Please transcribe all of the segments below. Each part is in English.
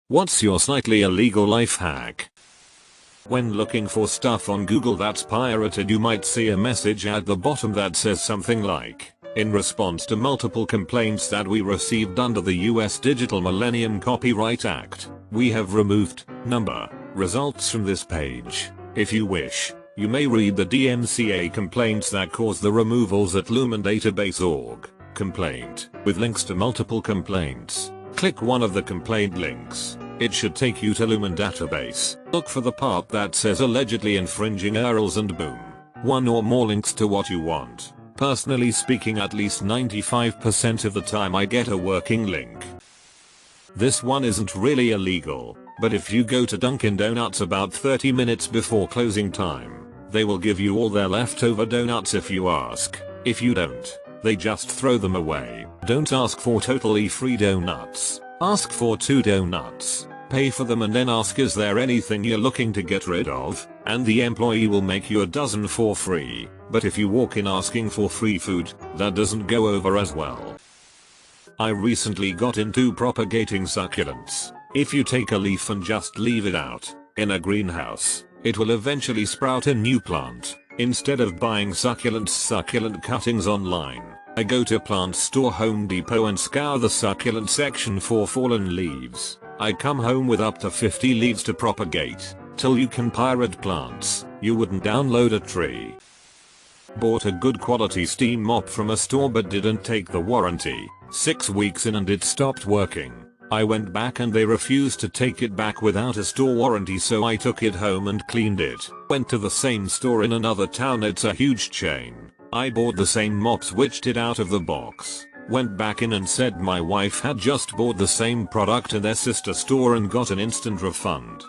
What's your slightly illegal life hack? When looking for stuff on Google that's pirated, you might see a message at the bottom that says something like, in response to multiple complaints that we received under the US Digital Millennium Copyright Act, we have removed results from this page. If you wish, you may read the DMCA complaints that caused the removals at lumendatabase.org. Complaint, with links to multiple complaints. Click one of the complaint links. It should take you to Lumen Database. Look for the part that says allegedly infringing URLs and boom. One or more links to what you want. Personally speaking, at least 95% of the time I get a working link. This one isn't really illegal, but if you go to Dunkin' Donuts about 30 minutes before closing time, they will give you all their leftover donuts if you ask. If you don't, they just throw them away. Don't ask for totally free donuts. Ask for 2 donuts. Pay for them and then ask, is there anything you're looking to get rid of? And the employee will make you a dozen for free. But if you walk in asking for free food, that doesn't go over as well. I recently got into propagating succulents. If you take a leaf and just leave it out in a greenhouse, it will eventually sprout a new plant. Instead of buying succulent cuttings online, I go to plant store Home Depot and scour the succulent section for fallen leaves. I come home with up to 50 leaves to propagate. Till you can pirate plants, you wouldn't download a tree. Bought a good quality steam mop from a store but didn't take the warranty. 6 weeks in and it stopped working. I went back and they refused to take it back without a store warranty, so I took it home and cleaned it. Went to the same store in another town, it's a huge chain. I bought the same mop, switched it out of the box. Went back in and said my wife had just bought the same product in their sister store and got an instant refund.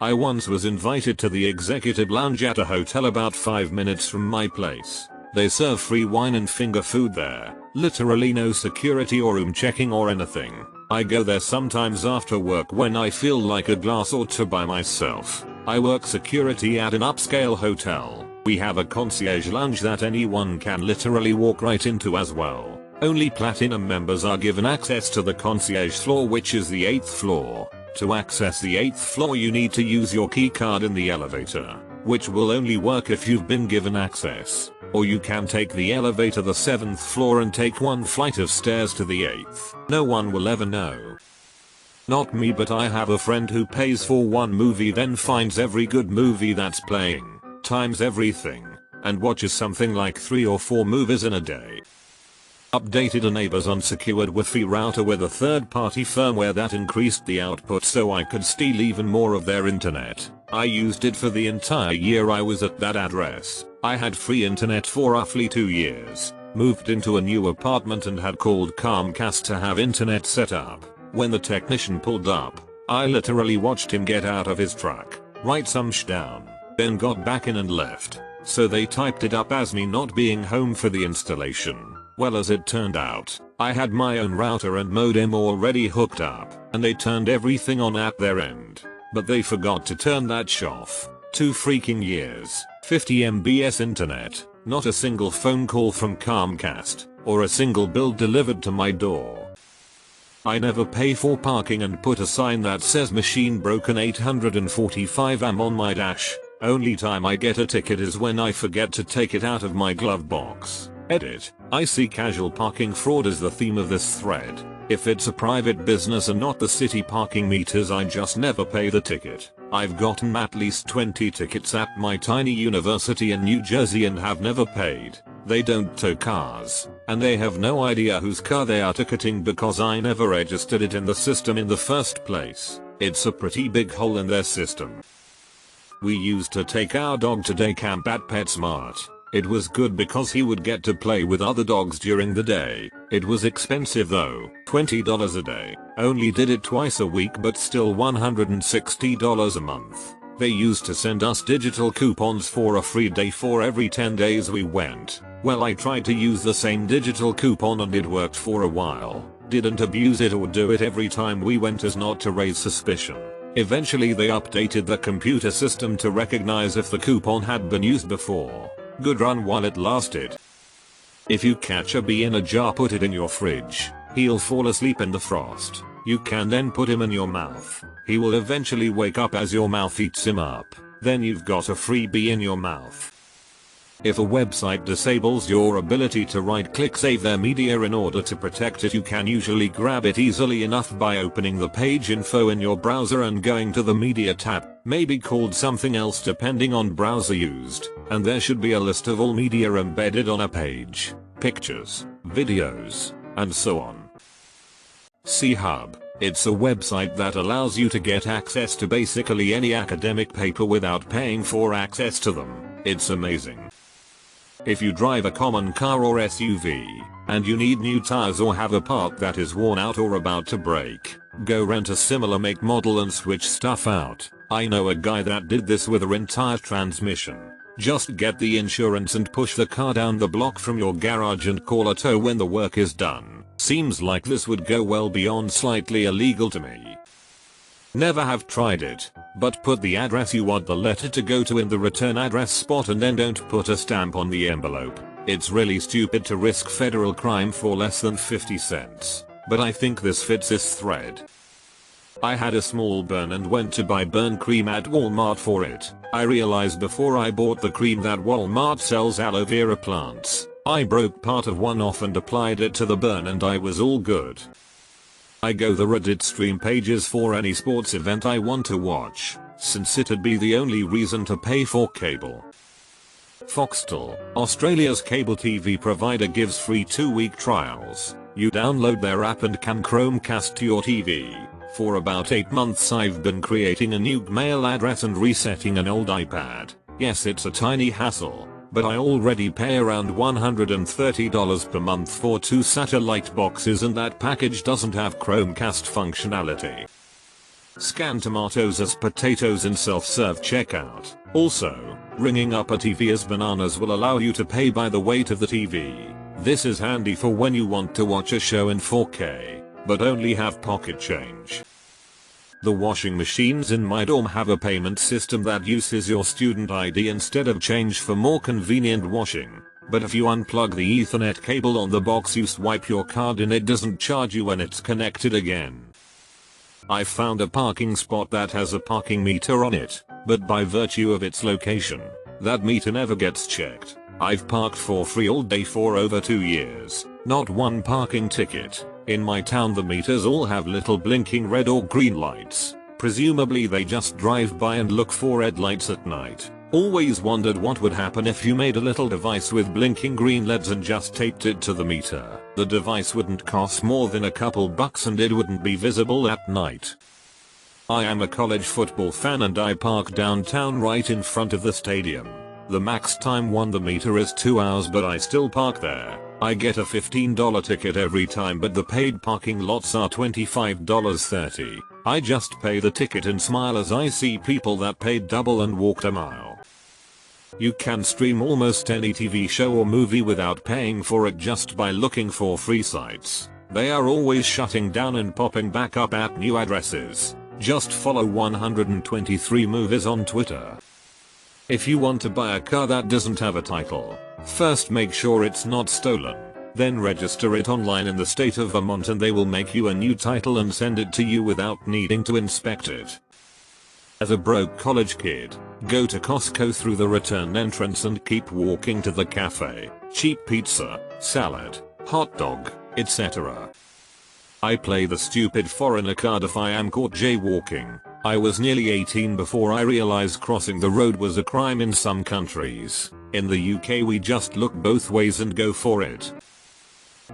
I once was invited to the executive lounge at a hotel about 5 minutes from my place. They serve free wine and finger food there. Literally no security or room checking or anything. I go there sometimes after work when I feel like a glass or two by myself. I work security at an upscale hotel. We have a concierge lounge that anyone can literally walk right into as well. Only platinum members are given access to the concierge floor, which is the 8th floor. To access the 8th floor you need to use your key card in the elevator, which will only work if you've been given access. Or you can take the elevator the 7th floor and take one flight of stairs to the 8th. No one will ever know. Not me, but I have a friend who pays for one movie, then finds every good movie that's playing, times everything, and watches something like 3 or 4 movies in a day. Updated a neighbor's unsecured Wi-Fi router with a third-party firmware that increased the output so I could steal even more of their internet. I used it for the entire year I was at that address. I had free internet for roughly 2 years. Moved into a new apartment and had called Comcast to have internet set up. When the technician pulled up, I literally watched him get out of his truck, write some sh down, then got back in and left. So they typed it up as me not being home for the installation. Well, as it turned out, I had my own router and modem already hooked up, and they turned everything on at their end. But they forgot to turn that sh off. 2 freaking years, 50 MBs internet, not a single phone call from Comcast, or a single bill delivered to my door. I never pay for parking and put a sign that says machine broken 845 am on my dash. Only time I get a ticket is when I forget to take it out of my glove box. Edit. I see casual parking fraud as the theme of this thread. If it's a private business and not the city parking meters, I just never pay the ticket. I've gotten at least 20 tickets at my tiny university in New Jersey and have never paid. They don't tow cars, and they have no idea whose car they are ticketing because I never registered it in the system in the first place. It's a pretty big hole in their system. We used to take our dog to day camp at PetSmart. It was good because he would get to play with other dogs during the day. It was expensive though, $20 a day. Only did it twice a week, but still $160 a month. They used to send us digital coupons for a free day for every 10 days we went. Well, I tried to use the same digital coupon and it worked for a while. Didn't abuse it or do it every time we went as not to raise suspicion. Eventually they updated the computer system to recognize if the coupon had been used before. Good run while it lasted. If you catch a bee in a jar, put it in your fridge. He'll fall asleep in the frost. You can then put him in your mouth. He will eventually wake up as your mouth eats him up. Then you've got a freebie in your mouth. If a website disables your ability to right-click save their media in order to protect it, you can usually grab it easily enough by opening the page info in your browser and going to the media tab, maybe called something else depending on browser used, and there should be a list of all media embedded on a page, pictures, videos, and so on. C-Hub. It's a website that allows you to get access to basically any academic paper without paying for access to them. It's amazing. If you drive a common car or SUV, and you need new tires or have a part that is worn out or about to break, go rent a similar make model and switch stuff out. I know a guy that did this with her entire transmission. Just get the insurance and push the car down the block from your garage and call a tow when the work is done. Seems like this would go well beyond slightly illegal to me. Never have tried it, but put the address you want the letter to go to in the return address spot and then don't put a stamp on the envelope. It's really stupid to risk federal crime for less than 50 cents, but I think this fits this thread. I had a small burn and went to buy burn cream at Walmart for it. I realized before I bought the cream that Walmart sells aloe vera plants. I broke part of one off and applied it to the burn and I was all good. I go the Reddit stream pages for any sports event I want to watch, since it'd be the only reason to pay for cable. Foxtel, Australia's cable TV provider, gives free 2-week trials. You download their app and can Chromecast to your TV. For about 8 months I've been creating a new mail address and resetting an old iPad. Yes, it's a tiny hassle, but I already pay around $130 per month for 2 satellite boxes and that package doesn't have Chromecast functionality. Scan tomatoes as potatoes in self-serve checkout. Also, ringing up a TV as bananas will allow you to pay by the weight of the TV. This is handy for when you want to watch a show in 4K, but only have pocket change. The washing machines in my dorm have a payment system that uses your student ID instead of change for more convenient washing. But if you unplug the Ethernet cable on the box, you swipe your card and it doesn't charge you when it's connected again. I found a parking spot that has a parking meter on it, but by virtue of its location, that meter never gets checked. I've parked for free all day for over 2 years, not one parking ticket. In my town the meters all have little blinking red or green lights. Presumably they just drive by and look for red lights at night. Always wondered what would happen if you made a little device with blinking green LEDs and just taped it to the meter. The device wouldn't cost more than a couple bucks and it wouldn't be visible at night. I am a college football fan and I park downtown right in front of the stadium. The max time on the meter is 2 hours, but I still park there. I get a $15 ticket every time, but the paid parking lots are $25.30. I just pay the ticket and smile as I see people that paid double and walked a mile. You can stream almost any TV show or movie without paying for it just by looking for free sites. They are always shutting down and popping back up at new addresses. Just follow 123 movies on Twitter. If you want to buy a car that doesn't have a title, first make sure it's not stolen. Then register it online in the state of Vermont and they will make you a new title and send it to you without needing to inspect it. As a broke college kid, go to Costco through the return entrance and keep walking to the cafe. Cheap pizza, salad, hot dog, etc. I play the stupid foreigner card if I am caught jaywalking. I was nearly 18 before I realized crossing the road was a crime in some countries. In the UK we just look both ways and go for it.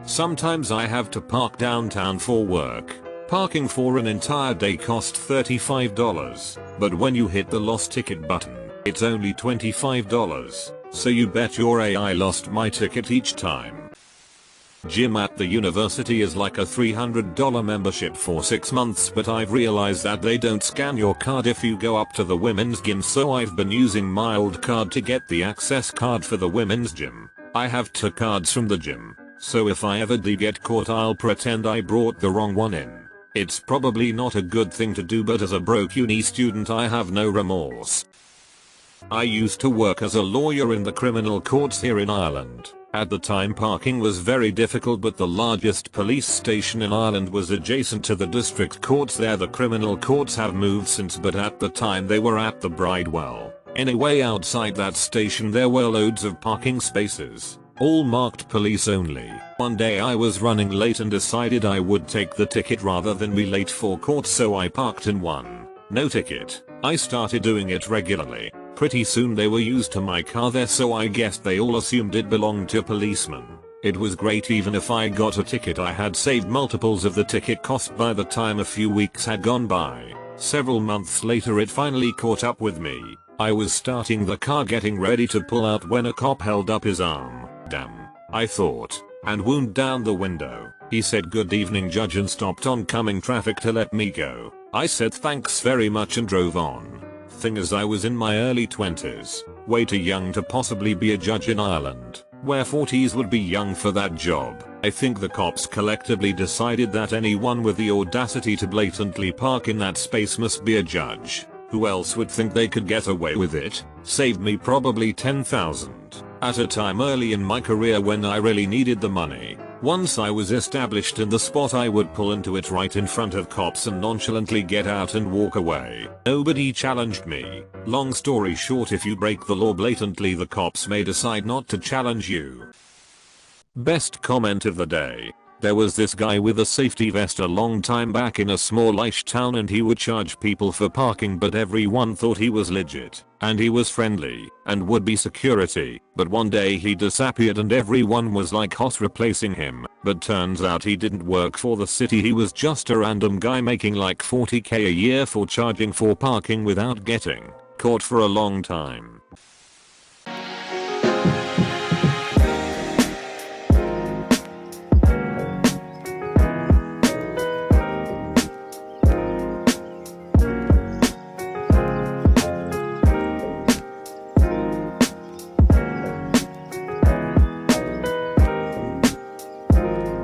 Sometimes I have to park downtown for work. Parking for an entire day costs $35, but when you hit the lost ticket button, it's only $25. So you bet your I lost my ticket each time. Gym at the university is like a $300 membership for 6 months, but I've realized that they don't scan your card if you go up to the women's gym, so I've been using my old card to get the access card for the women's gym. I have 2 cards from the gym, so if I ever do get caught I'll pretend I brought the wrong one in. It's probably not a good thing to do, but as a broke uni student I have no remorse. I used to work as a lawyer in the criminal courts here in Ireland. At the time parking was very difficult, but the largest police station in Ireland was adjacent to the district courts there. The criminal courts have moved since, but at the time they were at the Bridewell. Anyway, outside that station there were loads of parking spaces, all marked police only. One day I was running late and decided I would take the ticket rather than be late for court, so I parked in one. No ticket. I started doing it regularly. Pretty soon they were used to my car there, so I guess they all assumed it belonged to a policeman. It was great. Even if I got a ticket, I had saved multiples of the ticket cost by the time a few weeks had gone by. Several months later it finally caught up with me. I was starting the car getting ready to pull out when a cop held up his arm. Damn, I thought, and wound down the window. He said good evening judge and stopped oncoming traffic to let me go. I said thanks very much and drove on. Thing is, I was in my early 20s, way too young to possibly be a judge in Ireland, where 40s would be young for that job. I think the cops collectively decided that anyone with the audacity to blatantly park in that space must be a judge. Who else would think they could get away with it? Saved me probably $10,000 at a time early in my career when I really needed the money. Once I was established in the spot, I would pull into it right in front of cops and nonchalantly get out and walk away. Nobody challenged me. Long story short, if you break the law blatantly, the cops may decide not to challenge you. Best comment of the day. There was this guy with a safety vest a long time back in a smallish town, and he would charge people for parking, but everyone thought he was legit, and he was friendly, and would be security. But one day he disappeared and everyone was like hot replacing him. But turns out he didn't work for the city, he was just a random guy making like $40k a year for charging for parking without getting caught for a long time.